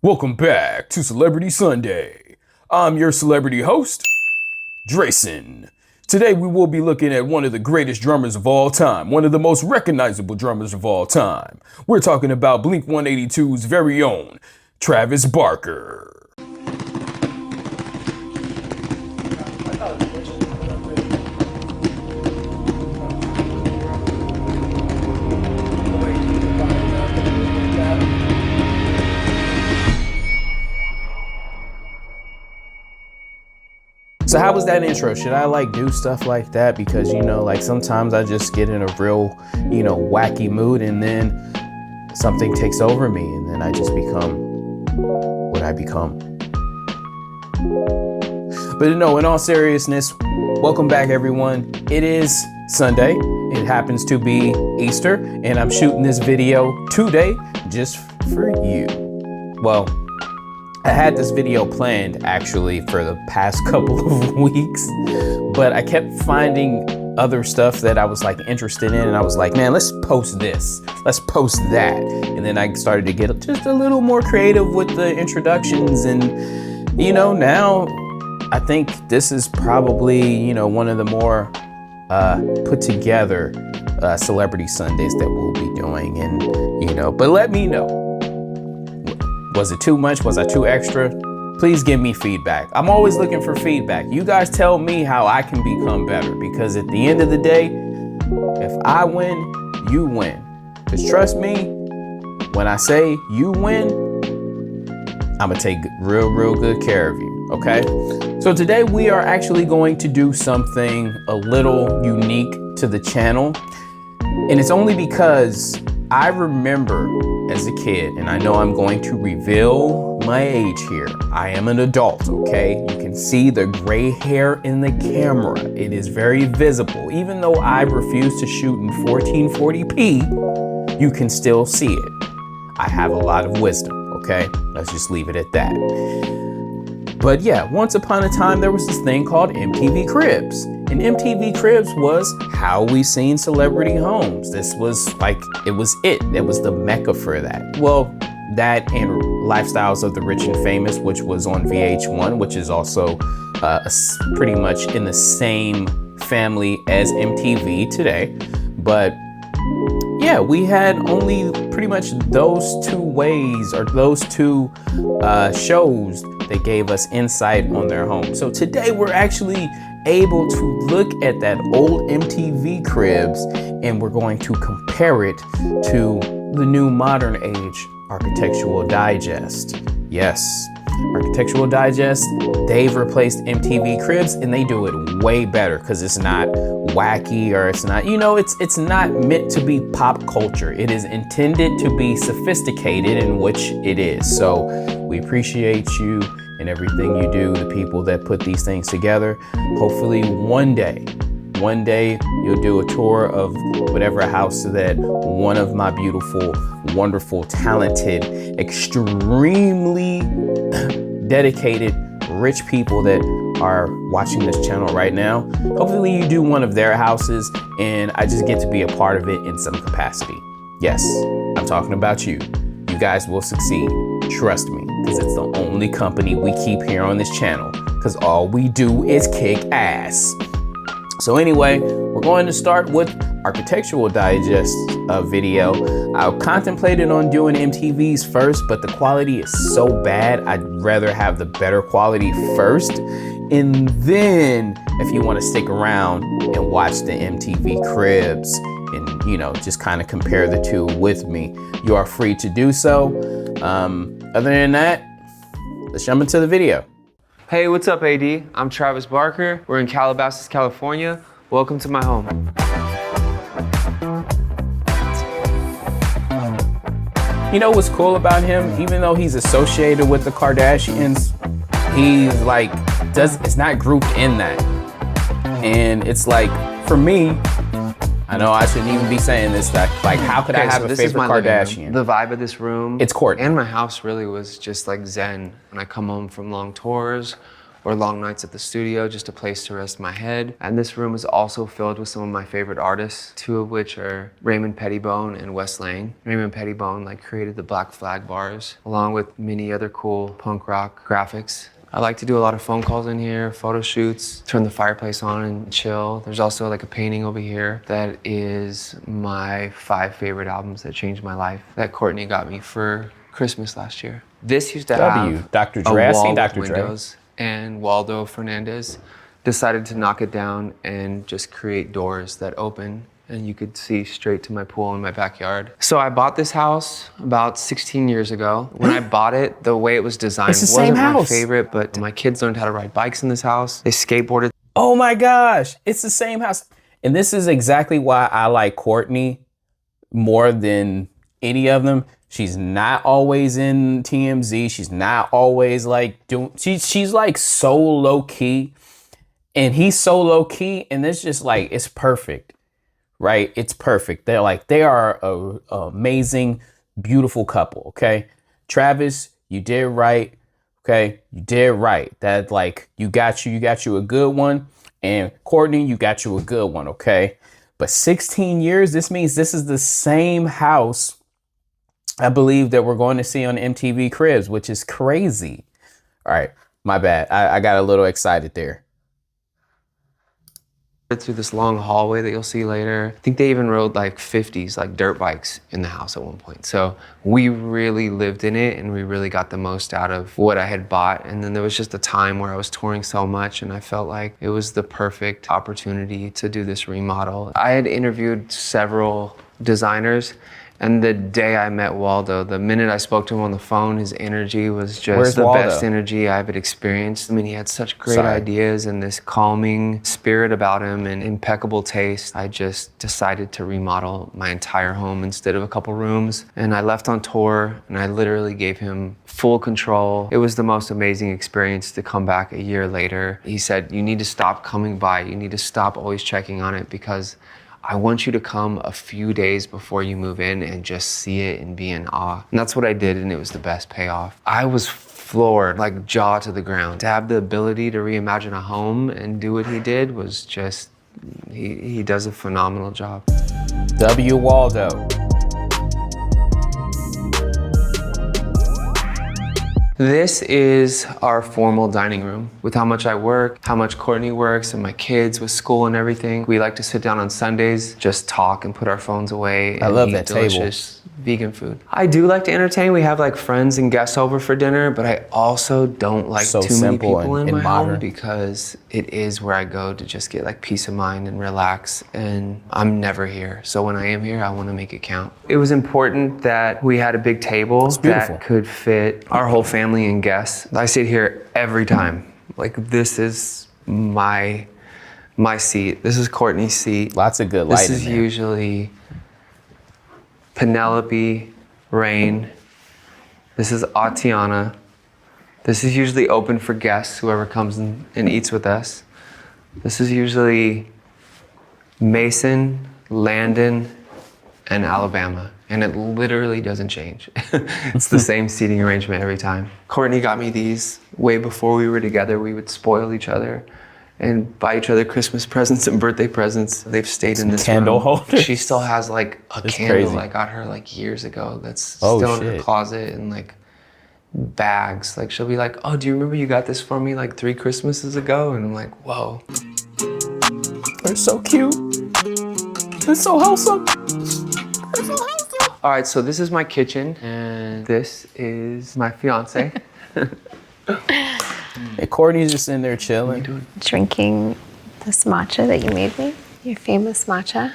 Welcome back to Celebrity Sunday. I'm your celebrity host, Drayson. Today we will be looking at one of the greatest drummers of all time, one of the most recognizable drummers of all time. We're talking about Blink-182's very own, Travis Barker. So how was that intro? Should I do stuff like that? Because, sometimes I just get in a real, wacky mood and then something takes over me and then I just become what I become. But no, in all seriousness, welcome back everyone. It is Sunday. It happens to be Easter and I'm shooting this video today just for you. Well, I had this video planned actually for the past couple of weeks, but I kept finding other stuff that I was interested in and I was like, man, let's post this, let's post that. And then I started to get just a little more creative with the introductions and, now I think this is probably, one of the more put together Celebrity Sundays that we'll be doing and, but let me know. Was it too much? Was I too extra? Please give me feedback. I'm always looking for feedback. You guys tell me how I can become better because at the end of the day, if I win, you win. Because trust me, when I say you win, I'm gonna take real good care of you, okay? So today we are actually going to do something a little unique to the channel. And it's only because I remember as a kid, and I know I'm going to reveal my age here. I am an adult, okay? You can see the gray hair in the camera. It is very visible. Even though I refuse to shoot in 1440p, you can still see it. I have a lot of wisdom, okay? Let's just leave it at that. But yeah, once upon a time, there was this thing called MTV Cribs. And MTV Cribs was how we seen celebrity homes. This was it was the mecca for that. Well, that and Lifestyles of the Rich and Famous, which was on VH1, which is also pretty much in the same family as MTV today. But yeah, we had only pretty much those two ways or those two shows that gave us insight on their home. So today we're actually able to look at that old MTV Cribs and we're going to compare it to the new modern age Architectural Digest. Yes, Architectural Digest, they've replaced MTV Cribs and they do it way better because it's not wacky or it's not, it's not meant to be pop culture. It is intended to be sophisticated, in which it is. So we appreciate you and everything you do, the people that put these things together. Hopefully one day you'll do a tour of whatever house that one of my beautiful, wonderful, talented, extremely dedicated, rich people that are watching this channel right now. Hopefully you do one of their houses and I just get to be a part of it in some capacity. Yes, I'm talking about you. You guys will succeed. Trust me, because it's the only company we keep here on this channel, because all we do is kick ass. So anyway, we're going to start with Architectural Digest video. I contemplated on doing MTV's first, but the quality is so bad, I'd rather have the better quality first. And then if you want to stick around and watch the MTV Cribs and, just kind of compare the two with me, you are free to do so. Other than that, let's jump into the video. Hey, what's up, AD? I'm Travis Barker. We're in Calabasas, California. Welcome to my home. You know what's cool about him? Even though he's associated with the Kardashians, he's it's not grouped in that. And it's for me, I know I shouldn't even be saying this stuff. How could I have a favorite Kardashian? The vibe of this room. It's Kourtney. And my house really was just zen. When I come home from long tours or long nights at the studio, just a place to rest my head. And this room is also filled with some of my favorite artists, two of which are Raymond Pettibone and Wes Lang. Raymond Pettibone created the Black Flag bars, along with many other cool punk rock graphics. I like to do a lot of phone calls in here, photo shoots, turn the fireplace on and chill. There's also a painting over here that is my 5 favorite albums that changed my life that Kourtney got me for Christmas last year. This used to have Dr. a Dre. wall Dr. with Dre. windows, and Waldo Fernandez decided to knock it down and just create doors that open, and you could see straight to my pool in my backyard. So I bought this house about 16 years ago. When I bought it, the way it was designed wasn't my favorite, but my kids learned how to ride bikes in this house. They skateboarded. Oh my gosh, it's the same house. And this is exactly why I like Kourtney more than any of them. She's not always in TMZ. She's not always she's so low key, and he's so low key, and it's just it's perfect. Right? It's perfect. They are a amazing, beautiful couple. Okay. Travis, you did right. Okay. You did right. That you got you a good one. And Kourtney, you got you a good one. Okay. But 16 years, this means this is the same house, I believe, that we're going to see on MTV Cribs, which is crazy. All right. My bad. I got a little excited there. Through this long hallway that you'll see later. I think they even rode 50s dirt bikes in the house at one point. So we really lived in it, and we really got the most out of what I had bought. And then there was just a time where I was touring so much, and I felt like it was the perfect opportunity to do this remodel. I had interviewed several designers, and the day I met Waldo, the minute I spoke to him on the phone, his energy was just the best energy I've experienced. I mean, he had such great ideas and this calming spirit about him and impeccable taste. I just decided to remodel my entire home instead of a couple rooms. And I left on tour, and I literally gave him full control. It was the most amazing experience to come back a year later. He said, "You need to stop coming by. You need to stop always checking on it, because I want you to come a few days before you move in and just see it and be in awe." And that's what I did, and it was the best payoff. I was floored, jaw to the ground. To have the ability to reimagine a home and do what he did was just, he does a phenomenal job. W. Waldo. This is our formal dining room. With how much I work, how much Kourtney works, and my kids with school and everything, we like to sit down on Sundays, just talk and put our phones away. I love that delicious vegan food. I do like to entertain. We have friends and guests over for dinner, but I also don't like too many people in my home, because it is where I go to just get peace of mind and relax, and I'm never here. So when I am here, I want to make it count. It was important that we had a big table that could fit our whole family and guests. I sit here every time. This is my seat. This is Kourtney's seat. Lots of good lighting. This is usually Penelope, Rain. This is Atiana. This is usually open for guests, whoever comes and eats with us. This is usually Mason, Landon, and Alabama. And it literally doesn't change. It's the same seating arrangement every time. Kourtney got me these way before we were together. We would spoil each other and buy each other Christmas presents and birthday presents. They've stayed in this candle holders. She still has a candle I got her years ago that's still in her closet, and bags. She'll be like, "Oh, do you remember you got this for me 3 Christmases ago?" And I'm like, whoa. They're so cute. They're so wholesome. All right, so this is my kitchen, and this is my fiance. Hey, Kourtney's just in there chilling. Drinking this matcha that you made me, your famous matcha.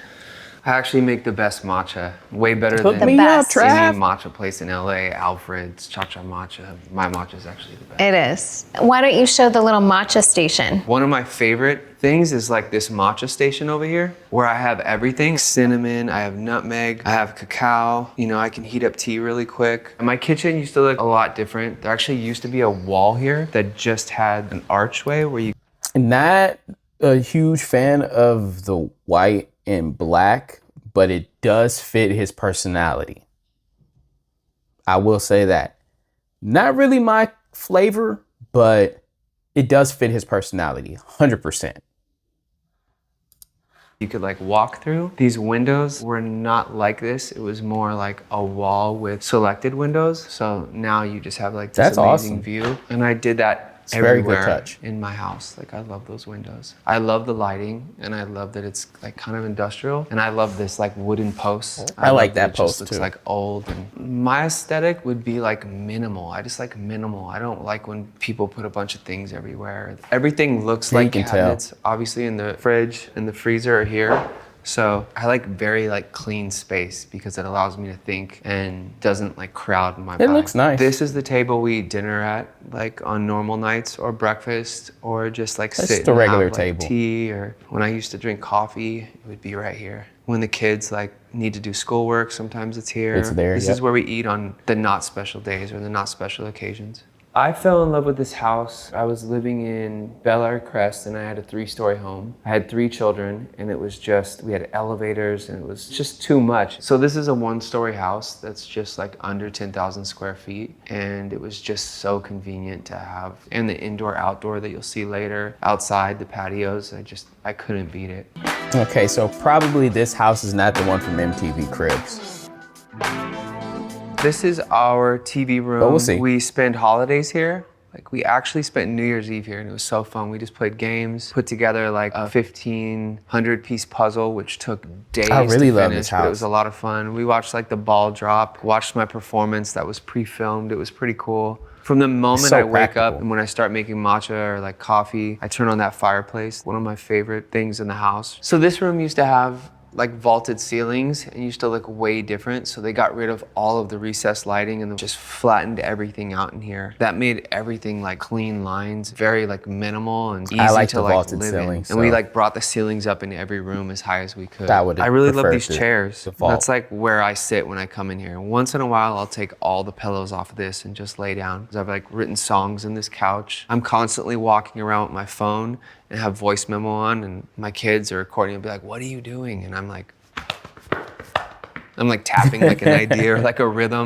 I actually make the best matcha, way better than me up, any matcha place in LA, Alfred's, Cha-Cha Matcha. My matcha is actually the best. It is. Why don't you show the little matcha station? One of my favorite things is this matcha station over here, where I have everything. Cinnamon, I have nutmeg, I have cacao. I can heat up tea really quick. And my kitchen used to look a lot different. There actually used to be a wall here that just had an archway where you... Not a huge fan of the white and black, but it does fit his personality. I will say that. Not really my flavor, but It does fit his personality, 100%. You could like walk through. These windows were not like this. It was more like a wall with selected windows. So now you just have like this That's amazing awesome. view. And I did that It's a very good everywhere touch. in my house. Like I love those windows. I love the lighting and I love that it's like kind of industrial. And I love this like wooden post. I like love that it just post looks too. like old. And my aesthetic would be like minimal. I just like minimal. I don't like when people put a bunch of things everywhere. Everything looks Yeah, you like can tell. cabinets. Obviously in the fridge and the freezer are here. So I like very like clean space because it allows me to think and doesn't like crowd my It looks nice. This is the table we eat dinner at, like on normal nights or breakfast or just like That's sit just a and regular have, like, table. tea, or when I used to drink coffee, it would be right here. When the kids like need to do schoolwork, sometimes it's here. It's there, This yep. is where we eat on the not special days or the not special occasions. I fell in love with this house. I was living in Bel Air Crest and I had a 3-story home. I had 3 children and it was just, we had elevators and it was just too much. So this is a 1-story house that's just like under 10,000 square feet. And it was just so convenient to have. And the indoor outdoor that you'll see later, outside the patios, I couldn't beat it. Okay, so probably this house is not the one from MTV Cribs. This is our TV room. But we'll see. We spend holidays here. Like we actually spent New Year's Eve here and it was so fun. We just played games, put together like a 1,500 piece puzzle, which took days I really to love finish, this but it house. was a lot of fun. We watched like the ball drop, watched my performance that was pre-filmed. It was pretty cool. From the moment So I wake up practical. and when I start making matcha or like coffee, I turn on that fireplace. One of my favorite things in the house. So this room used to have like vaulted ceilings and used to look way different. So they got rid of all of the recessed lighting and just flattened everything out in here. That made everything like clean lines, very like minimal and easy I like to the like vaulted live in. ceilings, And we so- like brought the ceilings up in every room as high as we could. I would I really love prefer these the chairs. vault. That's like where I sit when I come in here. Once in a while, I'll take all the pillows off of this and just lay down. 'Cause I've like written songs in this couch. I'm constantly walking around with my phone and have voice memo on, and my kids are recording and be like, "What are you doing?" And I'm like tapping like an idea or like a rhythm.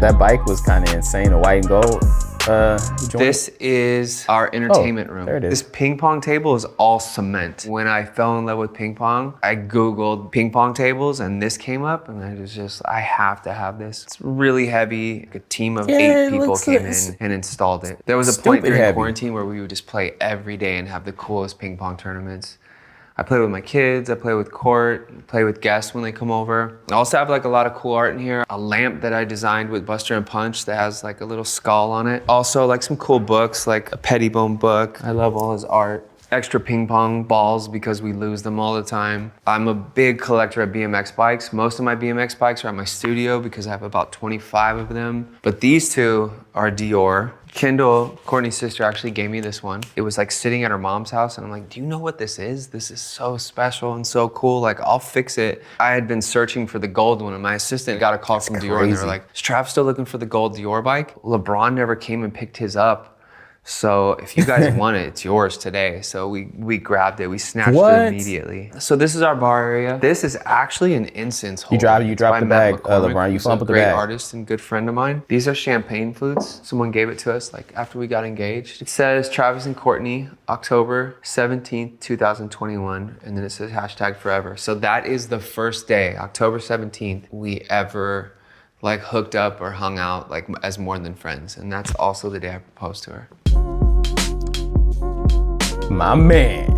That bike was kind of insane, a white and gold. joint. This is our entertainment room. there it is. This ping pong table is all cement. When I fell in love with ping pong, I Googled ping pong tables and this came up and I was just, I have to have this. It's really heavy. Like a team of 8 people came in and installed it. There was a point stupid during heavy. quarantine where we would just play every day and have the coolest ping pong tournaments. I play with my kids, I play with Court, play with guests when they come over. I also have like a lot of cool art in here. A lamp that I designed with Buster and Punch that has like a little skull on it. Also like some cool books, like a Pettibone book. I love all his art. Extra ping pong balls because we lose them all the time. I'm a big collector of BMX bikes. Most of my BMX bikes are at my studio because I have about 25 of them. But these two are Dior. Kendall, Kourtney's sister, actually gave me this one. It was like sitting at her mom's house and I'm like, do you know what this is? This is so special and so cool. Like, I'll fix it. I had been searching for the gold one and my assistant got a call from Dior and they were like, is Trav still looking for the gold Dior bike? LeBron never came and picked his up. So if you guys want it, it's yours today. So we grabbed it, we snatched it immediately. So this is our bar area. This is actually an incense holder. You dropped the bag, LeBron. You fumbled the Great bag. artist and good friend of mine. These are champagne flutes. Someone gave it to us like after we got engaged. It says Travis and Kourtney, October 17th, 2021. And then it says #forever. So that is the first day, October 17th, we ever like hooked up or hung out like as more than friends. And that's also the day I proposed to her. My man.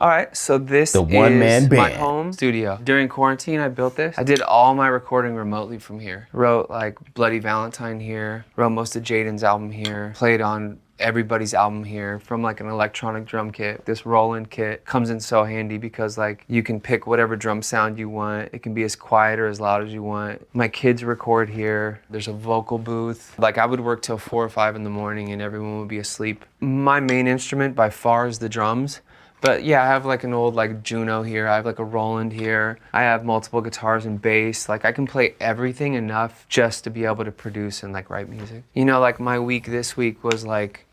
All right, so this The is one-man my band. home studio. During quarantine, I built this. I did all my recording remotely from here. Wrote like Bloody Valentine here, wrote most of Jaden's album here, played on everybody's album here from like an electronic drum kit. This Roland kit comes in so handy because like you can pick whatever drum sound you want. It can be as quiet or as loud as you want. My kids record here. There's a vocal booth. Like I would work till 4 or 5 in the morning and everyone would be asleep. My main instrument by far is the drums. But yeah, I have like an old like Juno here. I have like a Roland here. I have multiple guitars and bass. Like I can play everything enough just to be able to produce and like write music. You know, like my week this week was like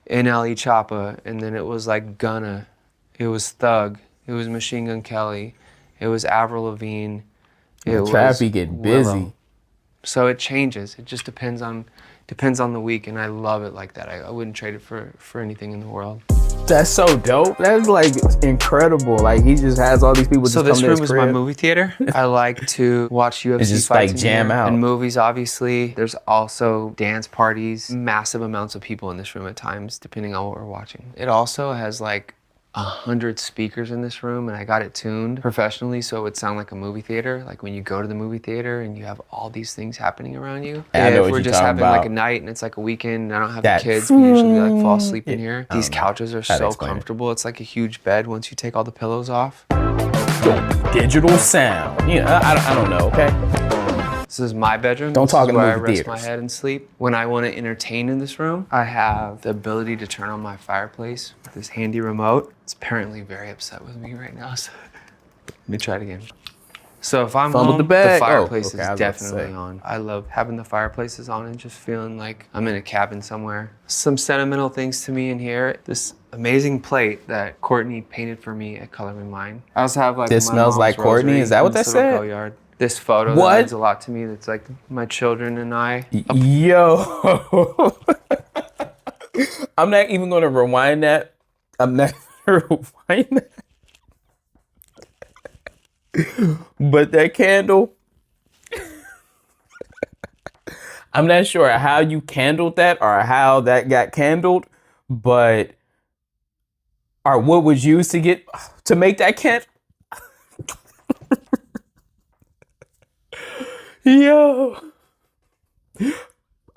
NLE Choppa, and then it was like Gunna. It was Thug. It was Machine Gun Kelly. It was Avril Lavigne. It was Trappy get busy. Willow. So it changes. It just depends on the week, and I love it like that. I wouldn't trade it for anything in the world. That's so dope. That's like incredible. Like he just has all these people. So just this come to room his is my crib. movie theater. I like to watch UFC It's just fights like in jam here. out. And movies, obviously. There's also dance parties. Massive amounts of people in this room at times, depending on what we're watching. It also has like 100 speakers in this room, and I got it tuned professionally so it would sound like a movie theater. Like when you go to the movie theater and you have all these things happening around you. Yeah, I know if what we're you're just talking having about. like a night and it's like a weekend and I don't have That- the kids, we usually like fall asleep in here. I These don't know couches are how to so explain it. comfortable. It's like a huge bed once you take all the pillows off. Digital sound. Yeah, I don't know. Okay. This is my bedroom. Don't This talk is in where I movie rest my theaters. head and sleep. When I want to entertain in this room, I have the ability to turn on my fireplace with this handy remote. It's apparently very upset with me right now. So let me try it again. So if I'm Fumbled home, the bag. Oh, fireplace okay, I is was about to definitely say. on. I love having the fireplaces on and just feeling like I'm in a cabin somewhere. Some sentimental things to me in here. This amazing plate that Kourtney painted for me at Color Me Mine. I also have like This my smells mom's like Kourtney? rosary Is that what in this that little said? go-yard. This photo What? that means a lot to me. That's like my children and I. Yo. I'm not even gonna rewind that. I'm not gonna rewind that. But that candle, I'm not sure how you candled that or how that got candled, but or what was used to make that candle. Yo.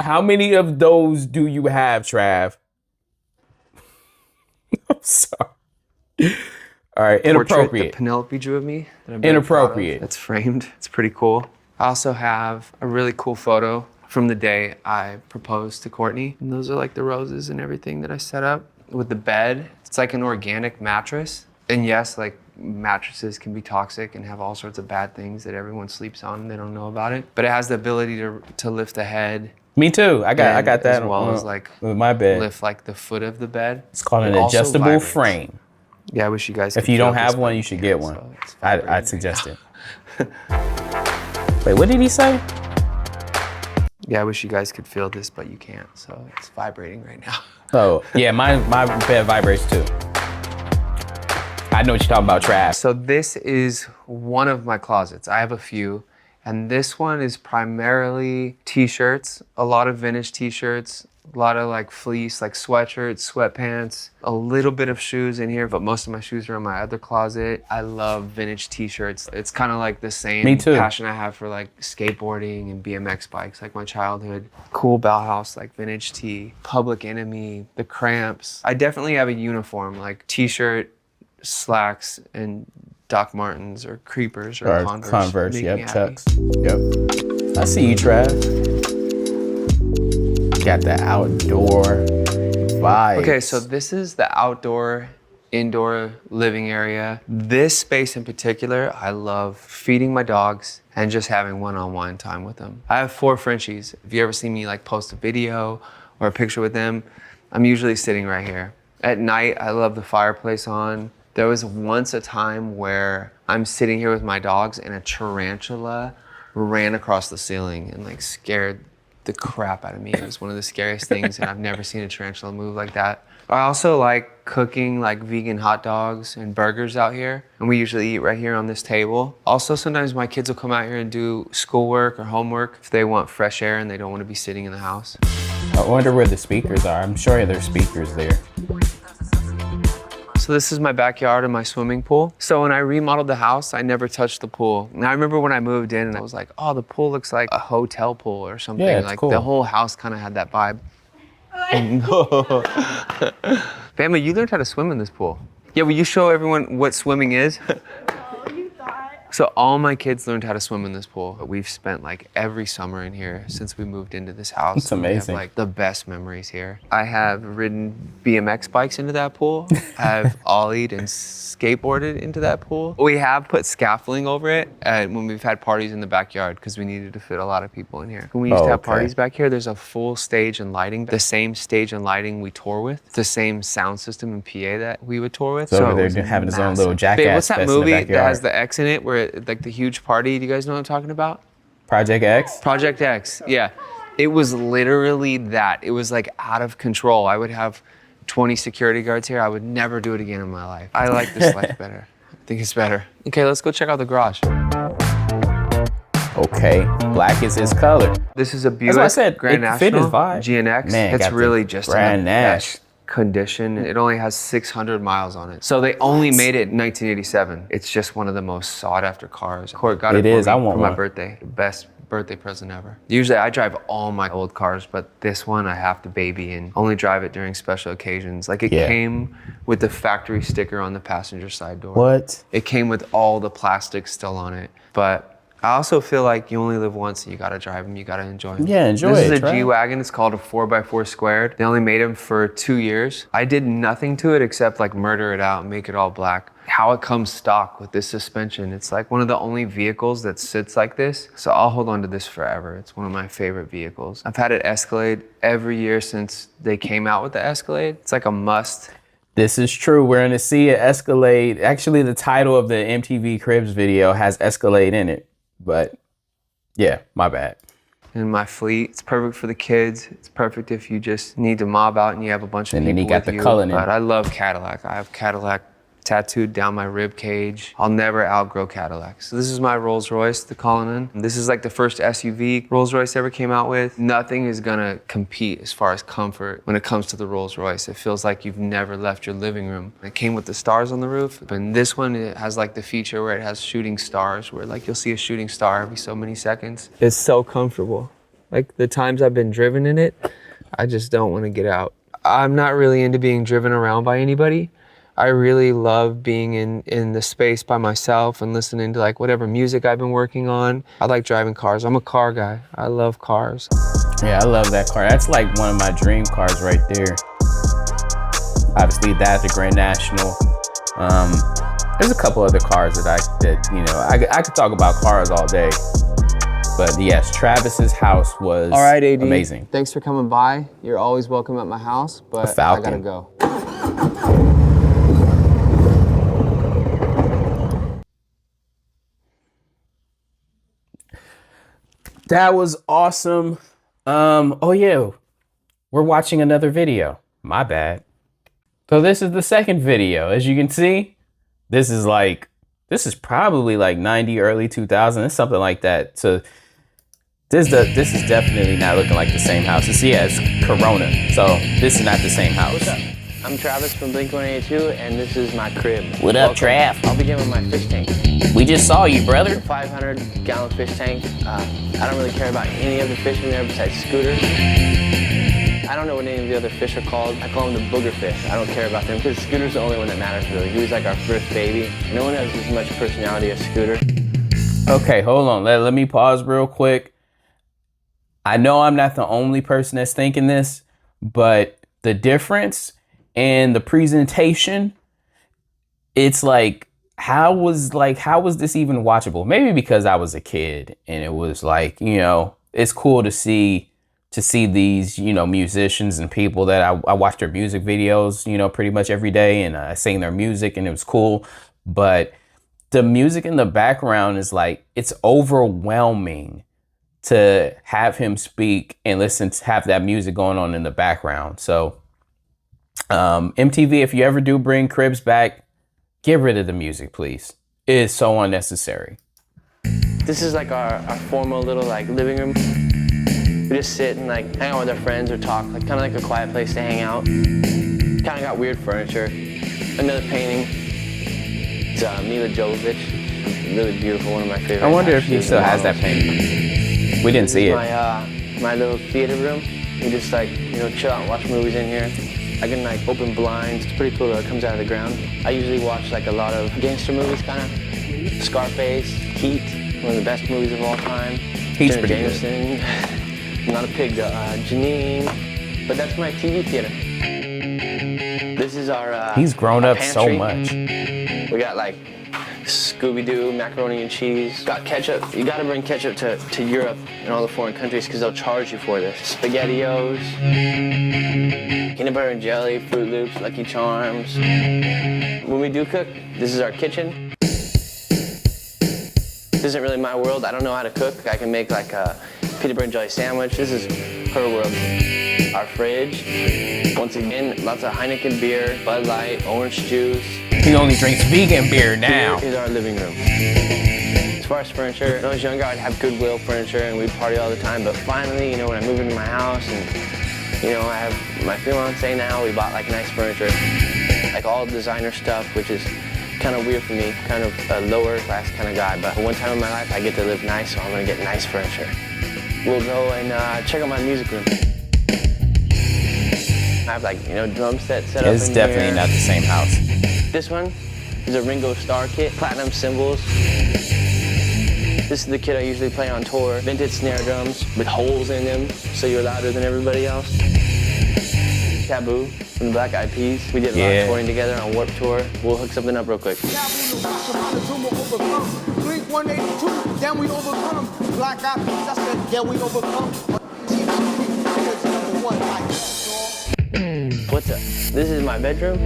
How many of those do you have, Trav? I'm sorry. All right, Portrait that inappropriate. Penelope drew of me. That I'm very Inappropriate. proud of. It's framed. It's pretty cool. I also have a really cool photo from the day I proposed to Kourtney. And those are like the roses and everything that I set up with the bed. It's like an organic mattress. And yes, like mattresses can be toxic and have all sorts of bad things that everyone sleeps on and they don't know about it. But it has the ability to lift the head. Me too. I got that as well as like with my bed. lift like the foot of the bed. It's called an It also adjustable vibrates. frame. Yeah, I wish you guys If could you don't feel have this, one, but you should can't, get one. so it's I'd vibrating suggest right it. Wait, what did he say? now. Yeah, I wish you guys could feel this, but you can't. So it's vibrating right now. Oh, yeah, my bed vibrates too. I know what you're talking about, Trav. So this is one of my closets. I have a few, and this one is primarily t-shirts, a lot of vintage t-shirts, a lot of like fleece, like sweatshirts, sweatpants, a little bit of shoes in here, but most of my shoes are in my other closet. I love vintage t-shirts. It's kind of like the same Me too. passion I have for like skateboarding and BMX bikes, like my childhood. Cool Bauhaus, like vintage tee, Public Enemy, the Cramps. I definitely have a uniform, like t-shirt, slacks, and Doc Martens or Creepers or Converse. Make me yep, happy. Chucks. Yep. I see you, Trav. Got the outdoor vibe. Okay, so this is the outdoor, indoor living area. This space in particular, I love feeding my dogs and just having one-on-one time with them. I have 4 Frenchies. If you ever see me like post a video or a picture with them, I'm usually sitting right here. At night, I love the fireplace on. There was once a time where I'm sitting here with my dogs and a tarantula ran across the ceiling and like scared the crap out of me. It was one of the scariest things, and I've never seen a tarantula move like that. I also like cooking like vegan hot dogs and burgers out here, and we usually eat right here on this table. Also, sometimes my kids will come out here and do schoolwork or homework if they want fresh air and they don't want to be sitting in the house. I wonder where the speakers are. I'm sure there's speakers there. So this is my backyard and my swimming pool. So when I remodeled the house, I never touched the pool. And I remember when I moved in and I was like, oh, the pool looks like a hotel pool or something. Yeah, it's like cool. the whole house kind of had that vibe. Bama, you learned how to swim in this pool. Yeah, will you show everyone what swimming is? So all my kids learned how to swim in this pool. We've spent like every summer in here since we moved into this house. That's amazing. We have like the best memories here. I have ridden BMX bikes into that pool. I've ollied and skateboarded into that pool. We have put scaffolding over it when we've had parties in the backyard because we needed to fit a lot of people in here. When we used to have parties back here, there's a full stage and lighting. The same stage and lighting we tour with. The same sound system and PA that we would tour with. So over it there was having his own little massive. jackass Babe, what's that fest in the movie that backyard? has the X in it where like the huge party? Do you guys know what I'm talking about? Project X? Project X, yeah. It was literally that. It was like out of control. I would have 20 security guards here. I would never do it again in my life. I like this life better. I think it's better. Okay, let's go check out the garage. Okay, black is his color. This is a That's what I Buick said. Grand It fit his National vibe. GNX. Man, It's got the really just in Grand the Nash. best condition. It only has 600 miles on it. So they only made it in 1987. It's just one of the most sought after cars. Court got it It is. for I me want for my one. birthday. Best birthday present ever. Usually I drive all my old cars, but this one I have to baby and only drive it during special occasions. Like it Yeah. came with the factory sticker on the passenger side door. What? It came with all the plastic still on it. But I also feel like you only live once and you gotta drive them, you gotta enjoy them. Yeah, enjoy This it, is a try it. G-Wagon, it's called a 4x4 squared. They only made them for 2 years. I did nothing to it except like murder it out and make it all black. How it comes stock with this suspension, it's like one of the only vehicles that sits like this. So I'll hold on to this forever. It's one of my favorite vehicles. I've had it Escalade every year since they came out with the Escalade. It's like a must. This is true. We're going to see it Escalade. Actually, the title of the MTV Cribs video has Escalade in it. But yeah, my bad. In my fleet. It's perfect for the kids. It's perfect if you just need to mob out and you have a bunch of And people then he got with the you. Cullinan. But I love Cadillac. I have Cadillac tattooed down my rib cage. I'll never outgrow Cadillac. So this is my Rolls Royce, the Cullinan. This is like the first SUV Rolls Royce ever came out with. Nothing is gonna compete as far as comfort when it comes to the Rolls Royce. It feels like you've never left your living room. It came with the stars on the roof. And this one, it has like the feature where it has shooting stars, where like you'll see a shooting star every so many seconds. It's so comfortable. Like the times I've been driven in it, I just don't want to get out. I'm not really into being driven around by anybody. I really love being in the space by myself and listening to like whatever music I've been working on. I like driving cars. I'm a car guy. I love cars. Yeah, I love that car. That's like one of my dream cars right there. Obviously, that's the Grand National. There's a couple other cars that I could talk about cars all day. But yes, Travis's house was All right, AD. amazing. Thanks for coming by. You're always welcome at my house, but I Falcon. gotta go. That was awesome. Oh yeah, we're watching another video. My bad. So this is the second video. As you can see, this is probably like 90, early 2000, it's something like that. So this is definitely not looking like the same house. It's Corona. So this is not the same house. What's up? I'm Travis from Blink-182, and this is my crib. What up, Trav? I'll begin with my fish tank. We just saw you, brother. It's a 500-gallon fish tank. I don't really care about any other fish in there besides Scooter. I don't know what any of the other fish are called. I call them the booger fish. I don't care about them because Scooter's the only one that matters really. He was like our first baby. No one has as much personality as Scooter. Okay, hold on. Let me pause real quick. I know I'm not the only person that's thinking this, but the difference in the presentation, it's like, how was this even watchable? Maybe because I was a kid and it was like, it's cool to see these, musicians and people that I watch their music videos, pretty much every day, and I sing their music and it was cool. But the music in the background is like, it's overwhelming to have him speak and have that music going on in the background. So MTV, if you ever do bring Cribs back, get rid of the music, please. It is so unnecessary. This is like our formal little living room. We just sit and hang out with our friends or talk, kind of like a quiet place to hang out. Kind of got weird furniture. Another painting. It's Mila Jovovich, really beautiful, one of my favorite. I wonder if he still has that painting. We didn't see it. My little theater room. We just chill out and watch movies in here. I can open blinds. It's pretty cool that it comes out of the ground. I usually watch a lot of gangster movies, kind of. Scarface, Heat, one of the best movies of all time. Heat's Jenna pretty Jameson. I'm not a pig, Janine. But that's my TV theater. This is our He's grown our up so pantry. much. We got Scooby-Doo, macaroni and cheese. Got ketchup. You gotta bring ketchup to Europe and all the foreign countries because they'll charge you for this. SpaghettiOs, peanut butter and jelly, Fruit Loops, Lucky Charms. When we do cook, this is our kitchen. This isn't really my world. I don't know how to cook. I can make like a peanut butter and jelly sandwich. This is her world. Our fridge, once again, lots of Heineken beer, Bud Light, orange juice. He only drinks vegan beer now. Here is our living room. As far as furniture, when I was younger, I'd have Goodwill furniture and we'd party all the time. But finally, when I moved into my house and, I have my fiance now, we bought like nice furniture. Like all designer stuff, which is kind of weird for me, kind of a lower class kind of guy. But one time in my life, I get to live nice, so I'm gonna get nice furniture. We'll go and check out my music room. I have like, drum set set up in It's definitely here. not the same house. This one is a Ringo Starr kit, platinum cymbals. This is the kit I usually play on tour. Vintage snare drums with holes in them, so you're louder than everybody else. Taboo from the Black Eyed Peas. We did a lot of touring together on Warped Tour. We'll hook something up real quick. Blink 182, then we overcome. Black Eyed Peas, I said, yeah, we overcome. What's up? This is my bedroom.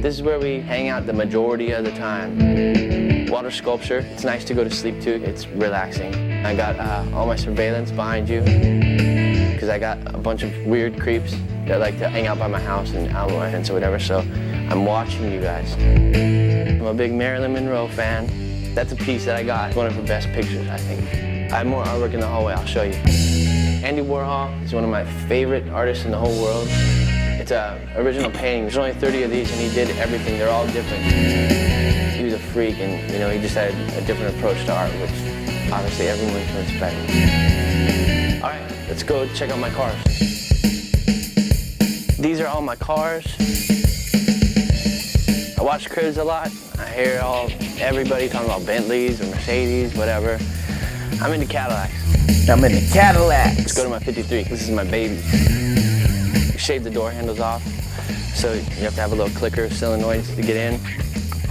This is where we hang out the majority of the time. Water sculpture. It's nice to go to sleep to. It's relaxing. I got all my surveillance behind you because I got a bunch of weird creeps that like to hang out by my house and out on my fence or whatever, so I'm watching you guys. I'm a big Marilyn Monroe fan. That's a piece that I got. One of her best pictures, I think. I have more artwork in the hallway, I'll show you. Andy Warhol is one of my favorite artists in the whole world. It's an original painting. There's only 30 of these and he did everything. They're all different. He was a freak and he just had a different approach to art, which obviously everyone can respect. All right, let's go check out my cars. These are all my cars. I watch Cribs a lot. I hear everybody talking about Bentleys or Mercedes, whatever. I'm into Cadillacs. I'm in the Cadillacs. Let's go to my 53. This is my baby. You shave the door handles off, so you have to have a little clicker solenoids to get in.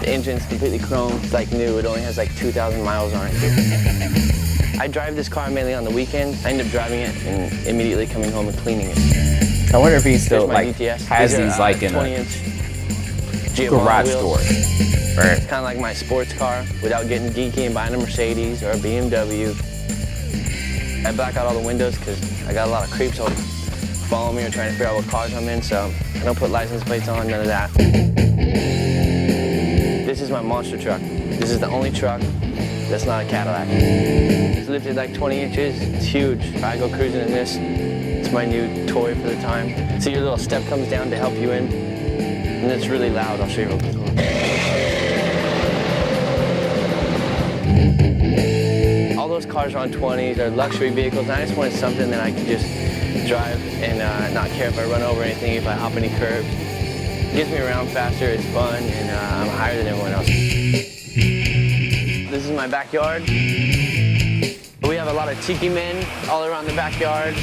The engine's completely chrome. It's like new. It only has like 2,000 miles on it. I drive this car mainly on the weekends. I end up driving it and immediately coming home and cleaning it. I wonder if he still Here's my like DTS. has these like in a 20-inch garage door. Right. It's kind of like my sports car without getting geeky and buying a Mercedes or a BMW. I black out all the windows because I got a lot of creeps who follow me or trying to figure out what cars I'm in, so I don't put license plates on, none of that. This is my monster truck. This is the only truck that's not a Cadillac. It's lifted like 20 inches. It's huge. I go cruising in this. It's my new toy for the time. See, your little step comes down to help you in, and it's really loud. I'll show you real quick. All those cars are on 20s. They're luxury vehicles, and I just wanted something that I could just drive and not care if I run over anything, if I hop any curbs. It gets me around faster, it's fun, and I'm higher than everyone else. This is my backyard. We have a lot of tiki men all around the backyard.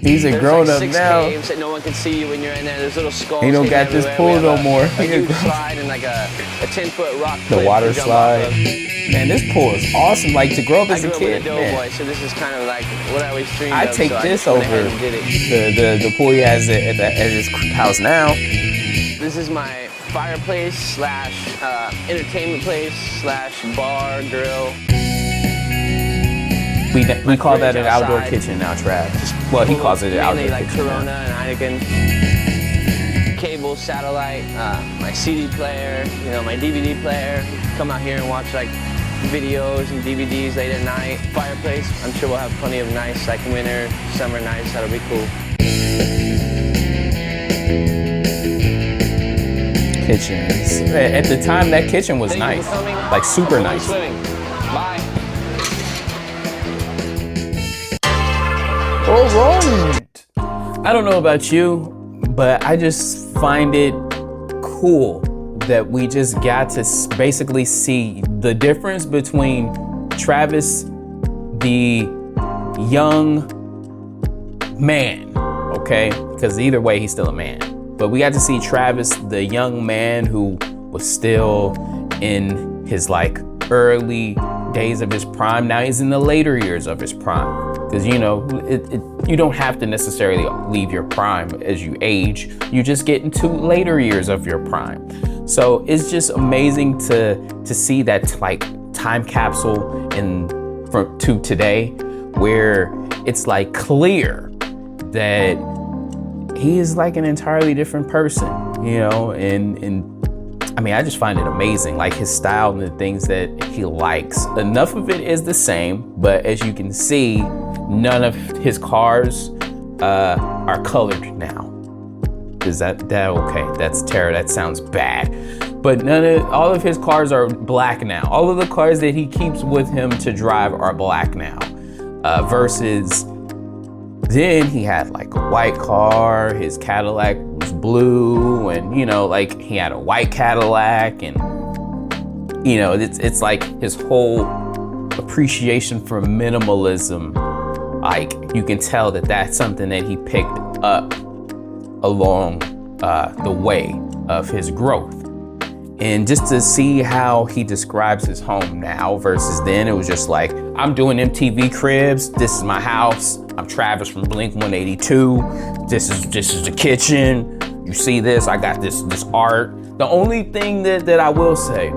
He's a grown up six now. caves that no one can see you when you're in there. There's little skulls. He don't got this pool no more. A huge slide and like a 10-foot rock. The cliff water to jump slide. off of. Man, this pool is awesome. Like to grow up I as grew a up with kid, a man. doughboy, so this is kind of like what I always dreamed I of. take so this I over just went ahead and did it. the pool he has at his house now. This is my fireplace slash entertainment place slash bar grill. We call that an fridge outdoor outside. kitchen now, Trav. Well, he calls it an outdoor Mainly like kitchen Corona now. and Heineken. Cable, satellite, my CD player, my DVD player. Come out here and watch like videos and DVDs late at night. Fireplace. I'm sure we'll have plenty of nice like winter, summer nights. That'll be cool. Kitchens. At the time, that kitchen was Thank you nice, for coming. like super I'm going nice. swimming. Bye. All right. I don't know about you, but I just find it cool that we just got to basically see the difference between Travis, the young man, okay? Because either way, he's still a man. But we got to see Travis, the young man who was still in his like early days of his prime. Now he's in the later years of his prime. Because you don't have to necessarily leave your prime as you age. You just get into later years of your prime. So it's just amazing to see that like time capsule to today, where it's like clear that he is like an entirely different person, you know, and I mean, I just find it amazing, like his style and the things that he likes. Enough of it is the same, but as you can see, none of his cars are colored now. Is that okay? That's terror. That sounds bad. But all of his cars are black now. All of the cars that he keeps with him to drive are black now. Versus then he had like a white car, his Cadillac was blue, and you know, like he had a white Cadillac, and you know, it's like his whole appreciation for minimalism, like you can tell that that's something that he picked up along the way of his growth. And just to see how he describes his home now versus then, it was just like, I'm doing MTV Cribs. This is my house. I'm Travis from Blink 182. This is the kitchen. You see this? I got this art. The only thing that I will say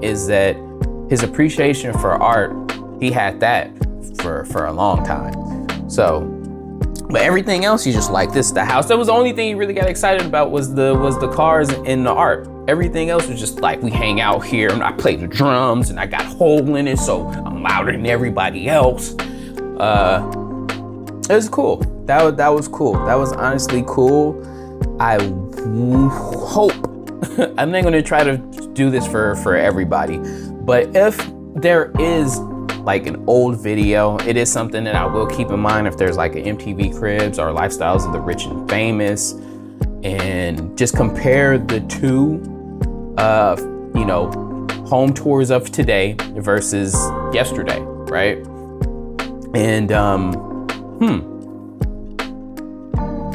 is that his appreciation for art, he had that for a long time. So, but everything else, he just like this, the house. That was the only thing he really got excited about was the cars and the art. Everything else was just like, we hang out here and I play the drums and I got a hole in it, so I'm louder than everybody else. It was cool. That was cool. That was honestly cool. I hope, I'm not gonna try to do this for everybody, but if there is like an old video, it is something that I will keep in mind if there's like an MTV Cribs or Lifestyles of the Rich and Famous, and just compare the two, you know, home tours of today versus yesterday, right? And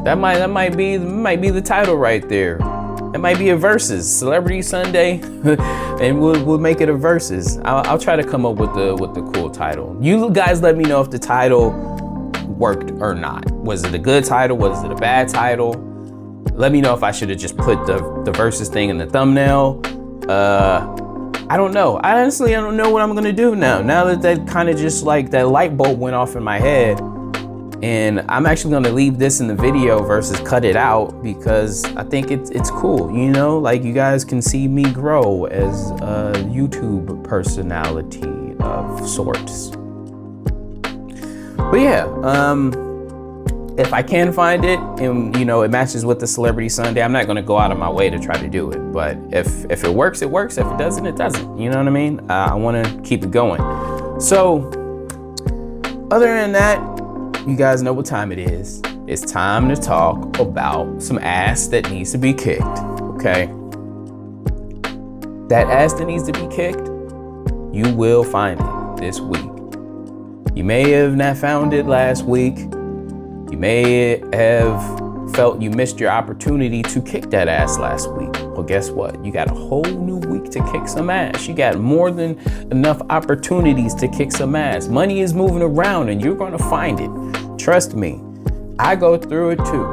that might be the title right there. That might be a versus, Celebrity Sunday, and we'll make it a versus. I'll try to come up with the cool title. You guys let me know if the title worked or not. Was it a good title? Was it a bad title? Let me know if I should have just put the versus thing in the thumbnail. I don't know. I don't know what I'm gonna do now. Now that kind of just like that light bulb went off in my head. And I'm actually gonna leave this in the video versus cut it out because I think it's cool, you know? Like you guys can see me grow as a YouTube personality of sorts. But yeah, if I can find it and you know it matches with the Celebrity Sunday, I'm not gonna go out of my way to try to do it. But if it works, it works. If it doesn't, it doesn't. You know what I mean? I wanna keep it going. So other than that, you guys know what time it is. It's time to talk about some ass that needs to be kicked, okay? That ass that needs to be kicked, you will find it this week. You may have not found it last week. You may have felt you missed your opportunity to kick that ass last week. Well, guess what? You got a whole new week to kick some ass. You got more than enough opportunities to kick some ass. Money is moving around and you're gonna find it. Trust me, I go through it too.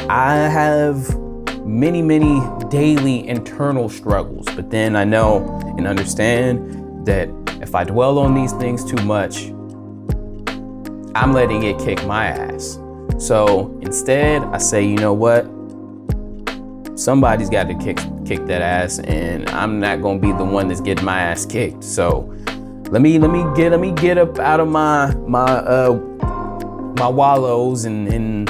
I have many daily internal struggles, but then I know and understand that if I dwell on these things too much, I'm letting it kick my ass. So instead, I say, you know what? Somebody's got to kick that ass, and I'm not gonna be the one that's getting my ass kicked. So let me get up out of my wallows and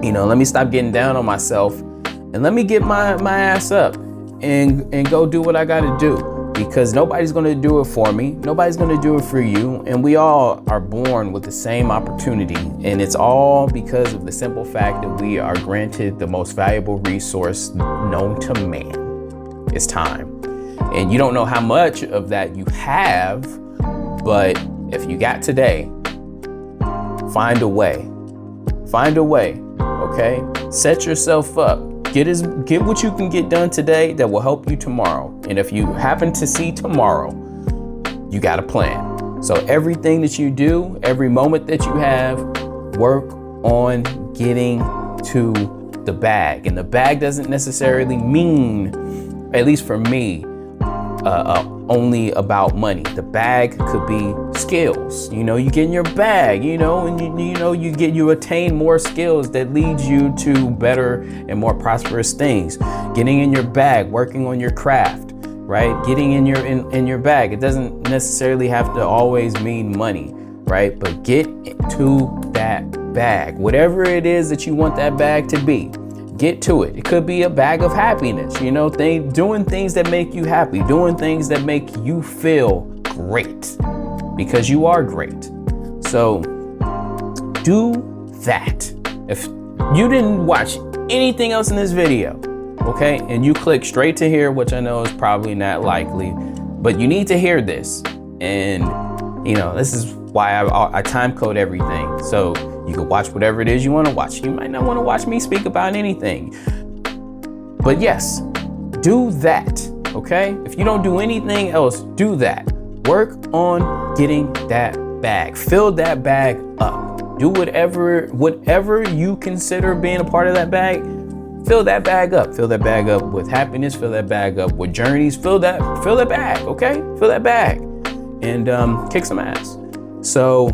you know, let me stop getting down on myself and let me get my ass up and go do what I gotta do, because nobody's gonna do it for me. Nobody's gonna do it for you. And we all are born with the same opportunity. And it's all because of the simple fact that we are granted the most valuable resource known to man. It's time. And you don't know how much of that you have, but if you got today, find a way. Find a way, okay? Set yourself up. Get what you can get done today that will help you tomorrow. And if you happen to see tomorrow, you got a plan. So everything that you do, every moment that you have, work on getting to the bag. And the bag doesn't necessarily mean at least for me, only about money. The bag could be skills. You know, you get in your bag, you know, and you attain more skills that leads you to better and more prosperous things. Getting in your bag, working on your craft, right? Getting in your bag. It doesn't necessarily have to always mean money, right? But get to that bag. Whatever it is that you want that bag to be, get to it. It could be a bag of happiness, you know, doing things that make you happy, doing things that make you feel great, because you are great. So do that. If you didn't watch anything else in this video, okay, and you click straight to here, which I know is probably not likely, but you need to hear this. And you know, this is why I time code everything. So you can watch whatever it is you want to watch. You might not want to watch me speak about anything. But yes, do that, okay? If you don't do anything else, do that. Work on getting that bag. Fill that bag up. Do whatever you consider being a part of that bag. Fill that bag up. Fill that bag up with happiness. Fill that bag up with journeys. Fill that bag, okay? Fill that bag. And kick some ass. So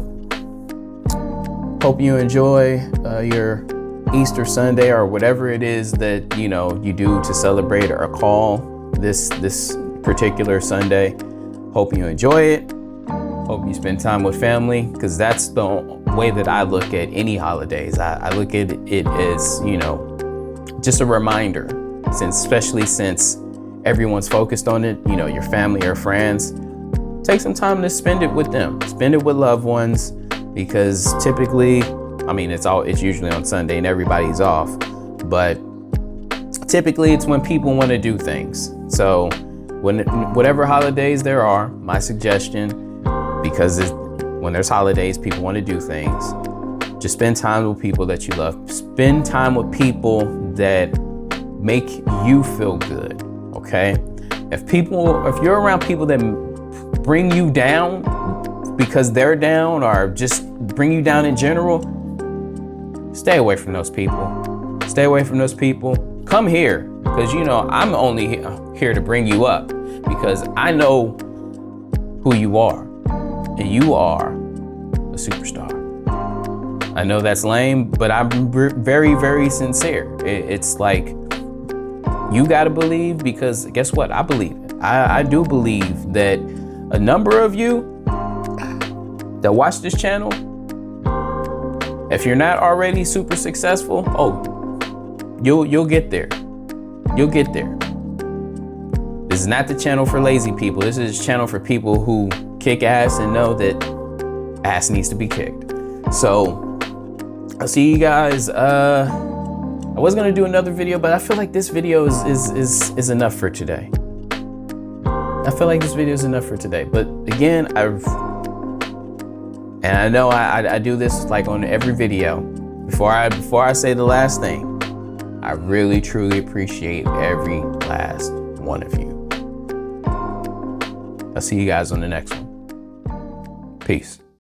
hope you enjoy your Easter Sunday, or whatever it is that you do to celebrate or call this particular Sunday. Hope you enjoy it. Hope you spend time with family, because that's the way that I look at any holidays. I look at it as, just a reminder, especially since everyone's focused on it, your family or friends. Take some time to spend it with them. Spend it with loved ones, because typically, it's usually on Sunday and everybody's off, but typically it's when people want to do things. So whatever holidays there are, my suggestion, because when there's holidays, people want to do things. Just spend time with people that you love. Spend time with people that make you feel good, okay? If you're around people that bring you down because they're down, or just bring you down in general, stay away from those people. Stay away from those people. Come here, because I'm only here to bring you up, because I know who you are, and you are a superstar. I know that's lame, but I'm very, very sincere. It's like, you gotta believe, because guess what? I believe it. I do believe that a number of you that watch this channel, if you're not already super successful, you'll get there. You'll get there. This is not the channel for lazy people. This is a channel for people who kick ass and know that ass needs to be kicked. So I'll see you guys. I was gonna do another video, but I feel like this video is enough for today. I feel like this video is enough for today. But again, I know I do this like on every video. Before I say the last thing, I really truly appreciate every last one of you. I'll see you guys on the next one. Peace.